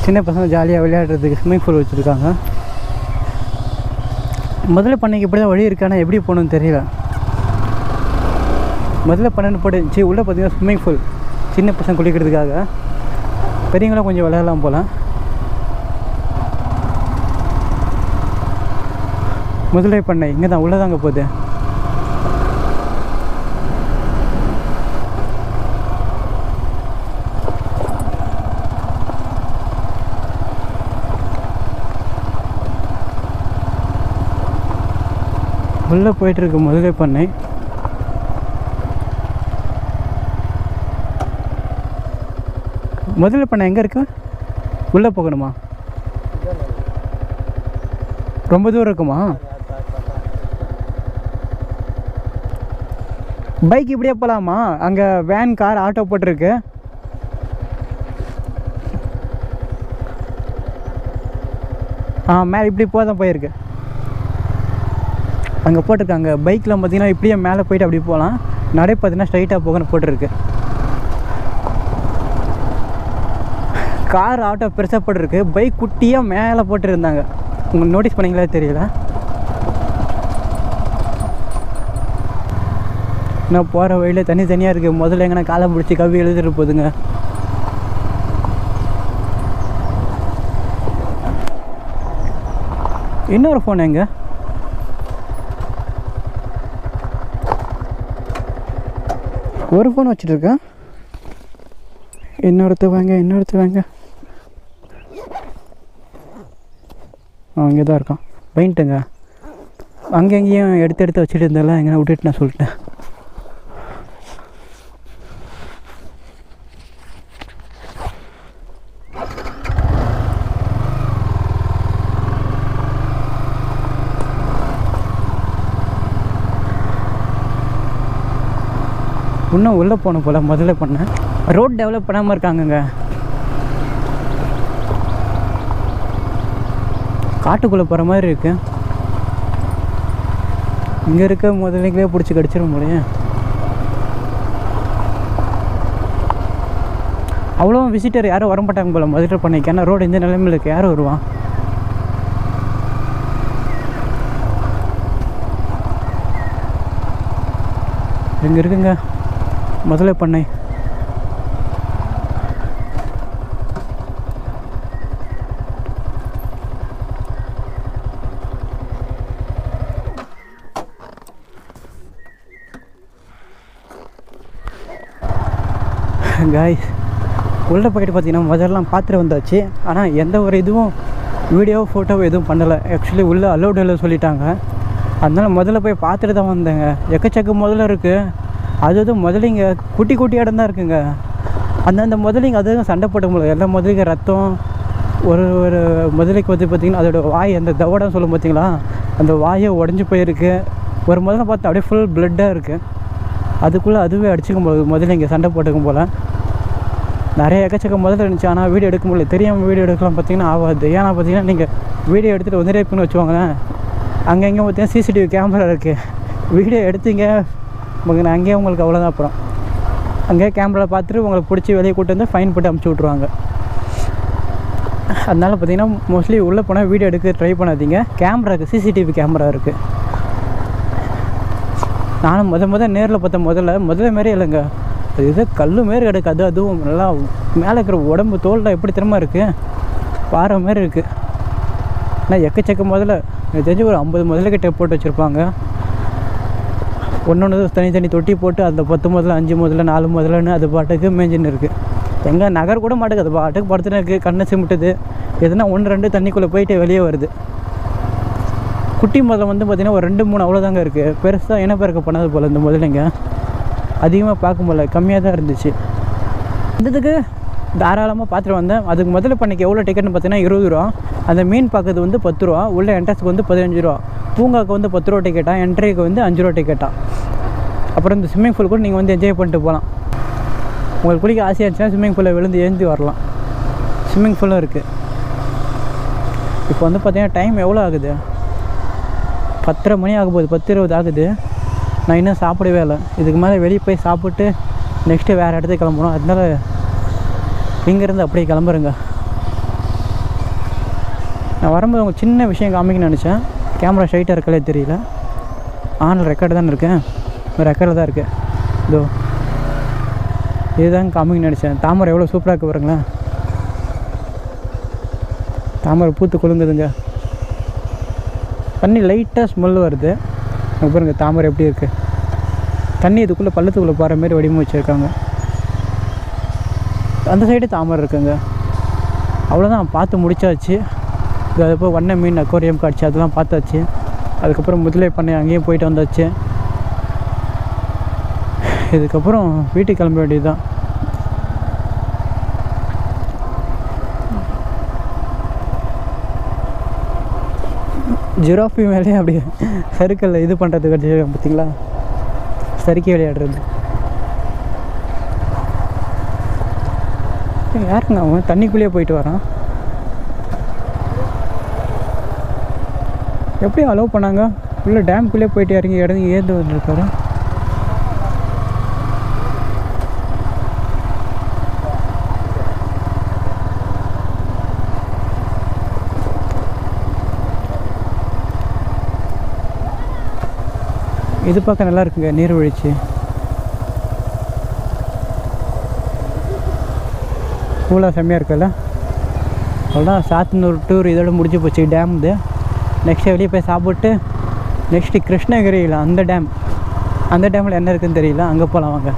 சின்ன பசங்க ஜாலியாக விளையாடுறதுக்கு ஸ்விம்மிங் பூல் வச்சுருக்காங்க. முதல்ல பண்ணைக்கு இப்படி தான் வழி இருக்கானா எப்படி போகணுன்னு தெரியல. முதல்ல பண்ணு போட்டுச்சு உள்ளே பார்த்தீங்கன்னா ஸ்விம்மிங் பூல் சின்ன பசங்க குளிக்கிறதுக்காக. பெரியவங்களாம் கொஞ்சம் விளையாடலாம் போல். முதலே பண்ணை இங்கே தான் உள்ளே தாங்க போகுது. உள்ளே போயிட்டுருக்கு முதலே பண்ணை. முதல்ல பண்ணை எங்கே இருக்கு? உள்ளே போகணுமா? ரொம்ப தூரம் இருக்குமா? பைக் இப்படியே போகலாமா? அங்கே வேன் கார் ஆட்டோ போட்டிருக்கு. மேலே இப்படி போதான் போயிருக்கு. அங்கே போட்டிருக்காங்க பைக்கில் பார்த்தீங்கன்னா இப்படியே மேலே போயிட்டு அப்படி போகலாம். நடை பார்த்தீங்கன்னா ஸ்ட்ரைட்டாக போகணும் போட்டிருக்கு. கார் ஆட்டோ பெருசாக போட்டிருக்கு. பைக் குட்டியாக மேலே போட்டுருந்தாங்க. உங்களுக்கு நோட்டீஸ் பண்ணிங்களா தெரியல. நான் போகிற வழியில் தனியாக இருக்குது. முதல்ல எங்கன்னா காலம் பிடிச்சி கவி எழுதிட்டு போகுதுங்க. இன்னொரு ஃபோன் எங்க? ஒரு ஃபோன் வச்சுட்ருக்கேன். இன்னொருத்த வாங்க. அங்கே தான் இருக்கான். பெயிண்ட்டுங்க அங்கேயும் எடுத்து வச்சுட்டு இருந்தாலும் எங்கே விட்டுட்டு நான் சொல்லிட்டேன். இன்னும் உள்ளே போன போல் முதல்ல பண்ணேன். ரோட் டெவலப் பண்ணாமல் இருக்காங்கங்க. காட்டுக்குள்ளே போகிற மாதிரி இருக்கு. இங்கே இருக்க முதல்லைங்களே பிடிச்சி கடிச்சிட முடியும். அவ்வளோ விசிட்டர் யாரும் வரமாட்டாங்க போல் முதல்ல பண்ணிக்க. ஏன்னா ரோடு இந்த நிலைமையில் இருக்குது. யாரும் வருவான்? இங்கே இருக்குங்க முதல்ல பண்ணை. காய்ஸ் உள்ளே போய்ட்டு பார்த்தீங்கன்னா முதல்லாம் பார்த்துட்டு வந்தாச்சு. ஆனால் எந்த ஒரு இதுவும் வீடியோ ஃபோட்டோவோ எதுவும் பண்ணலை. ஆக்சுவலி உள்ளே அலோடு இல்லை சொல்லிட்டாங்க. அதனால் முதல்ல போய் பார்த்துட்டு தான் வந்தேங்க. எக்கச்சக்க முதல்ல இருக்குது. அது முதல்ல இங்கே குட்டி இடம் தான் இருக்குங்க. அந்த முதலிங்க அதுவும் சண்டை போட்ட முடியல. எல்லா முதலிங்க ரத்தம். ஒரு முதலைக்கு வந்து பார்த்திங்கன்னா அதோட வாய் அந்த தவடம் சொல்லும் பார்த்தீங்களா, அந்த வாயை உடஞ்சி போயிருக்கு. ஒரு முதல்ல பார்த்தா அப்படியே ஃபுல் பிளட்டாக இருக்குது. அதுக்குள்ளே அதுவே அடிச்சுக்கும் போது முதல்ல இங்கே சண்டை போட்டுக்கும் போல். நிறைய எக்கச்சக்க முதல்ல இருந்துச்சு. ஆனால் வீடியோ எடுக்க முடியல. தெரியாமல் வீடியோ எடுக்கலாம் பார்த்திங்கன்னா ஆகாது. ஏன்னா பார்த்தீங்கன்னா நீங்கள் வீடியோ எடுத்துகிட்டு வந்துட்டே இருக்குன்னு வச்சுக்கோங்களேன். அங்கங்கே பார்த்தீங்கன்னா சிசிடிவி கேமரா இருக்குது. வீடியோ எடுத்தீங்க நான் அங்கேயே உங்களுக்கு அவ்வளோதான். அப்புறம் அங்கேயே கேமராவில் பார்த்துட்டு உங்களை பிடிச்சி வெளியே கூட்டு வந்து ஃபைன் போட்டு அமுச்சு விட்ருவாங்க. அதனால் பார்த்திங்கன்னா மோஸ்ட்லி உள்ளே போனால் வீடியோ எடுக்க ட்ரை பண்ணாதீங்க. கேமரா இருக்குது, சிசிடிவி கேமரா இருக்குது. நானும் நேரில் பார்த்தேன். முதல்ல மாரி இல்லைங்க. அது இது கல் மாரி கிடக்காது. அதுவும் நல்லா மேலே இருக்கிற உடம்பு தோலில் எப்படி திறமை இருக்குது, பாறை மாரி இருக்குது. ஆனால் எக்கச்சக்க முதல்ல எனக்கு தெரிஞ்சு ஒரு 50 முதல்ல கிட்ட போட்டு வச்சுருப்பாங்க. ஒன்று தனி தொட்டி போட்டு அதில் 10 முதல்ல 5 முதல்ல 4 முதல்லன்னு அது பாட்டுக்கு மேஞ்சின்னு இருக்குது. எங்கே நகர் கூட மாட்டுக்கு அது பாட்டுக்கு படுத்துன்னு இருக்குது. கண்ணை சிமிட்டுது. எதுனா 1-2 தண்ணிக்குள்ளே போயிட்டு வெளியே வருது. குட்டி முதல்ல வந்து பார்த்திங்கன்னா ஒரு 2-3 அவ்வளோதாங்க இருக்குது. பெருசாக இனப்பெருக்க பண்ணது போல் இந்த முதலைங்க அதிகமாக பார்க்கும் போல் கம்மியாக தான் இருந்துச்சு. இதுக்கு தாராளமாக பார்த்துட்டு வந்தேன். அதுக்கு முதல்ல பண்ணிக்கு எவ்வளோ டிக்கெட்னு பார்த்தீங்கன்னா 20 ரூபா. அந்த மீன் பார்க்கறது வந்து 10 ரூபா. உள்ள என்ட்ரன்ஸுக்கு வந்து 15 ரூபா. பூங்காவுக்கு வந்து 10 ரூபா டிக்கெட்டா, என்ட்ரிக்கு வந்து 5 ரூபா டிக்கெட்டா. அப்புறம் இந்த ஸ்விம்மிங் பூல் கூட நீங்கள் வந்து என்ஜாய் பண்ணிட்டு போகலாம். உங்களுக்கு குளிக்க ஆசையாக இருந்துச்சுன்னா ஸ்விம்மிங் பூலில் விழுந்து ஏந்தி வரலாம். ஸ்விம்மிங் பூலும் இருக்குது. இப்போ வந்து பார்த்திங்கன்னா டைம் எவ்வளோ ஆகுது? 10:30 மணி ஆக போகுது. 10:20 ஆகுது. நான் இன்னும் சாப்பிடவே இல்லை. இதுக்கு மேலே வெளியே போய் சாப்பிட்டு நெக்ஸ்ட்டு வேறு இடத்துக்கு கிளம்பணும். அதனால இங்கேருந்து அப்படியே கிளம்புறேங்க. நான் வரும்போது அவங்க சின்ன விஷயம் காமிக்கணும்னு நினச்சேன். கேமரா ஸ்ட்ரைட்டாக இருக்கலே தெரியல. ஆனில் ரெக்கார்டு தானே இருக்கேன், ரெக்கார்டில் தான் இருக்குது. இதோ இதுதான் காமிக்கணும்னு நினச்சேன். தாமரை எவ்வளோ சூப்பராக இருக்குது பாருங்களேன். தாமரை பூத்து கொழுங்குதுங்க. தண்ணி லைட்டாக ஸ்மெல் வருது. பாருங்க தாமரை எப்படி இருக்குது. தண்ணி இதுக்குள்ளே பள்ளத்துக்குள்ளே போகிற மாதிரி வடிவமைச்சிருக்காங்க. அந்த சைடு தாமரை இருக்குங்க. அவ்வளோதான், பார்த்து முடிச்சாச்சு. அதுக்கப்புறம் வண்ண மீன் அக்வாரியம் காட்சி அதெல்லாம் பார்த்தாச்சு. அதுக்கப்புறம் முதலை பண்ணை அங்கேயும் போயிட்டு வந்தாச்சு. இதுக்கப்புறம் வீட்டுக்கு கிளம்ப வேண்டியது தான். ஜிராஃபி மேலே அப்படியே சறுக்கல்ல இது பண்ணுறதுக்கு வச்சுருக்காங்க பார்த்தீங்களா, சறுக்கி விளையாடுறது. யாருங்க அவன் தண்ணிக்குள்ளேயே போயிட்டு வரான்? எப்படி அலோவ் பண்ணாங்க? உள்ள டேம்குள்ளே போயிட்டு இறங்கி ஏந்து வந்துருக்காரு. இது பார்க்க நல்லா இருக்குங்க, நீர்வீழ்ச்சி. கூலாக செம்மையாக இருக்குல்ல. அவ்வளோதான், சாத்தனூர் டூர் இதோட முடிஞ்சு போச்சு. டேம் இது. நெக்ஸ்ட்டு வெளியே போய் சாப்பிட்டு நெக்ஸ்ட்டு கிருஷ்ணகிரியில் அந்த டேம், அந்த டேமில் என்ன இருக்குதுன்னு தெரியல, அங்கே போகலாம் வாங்க.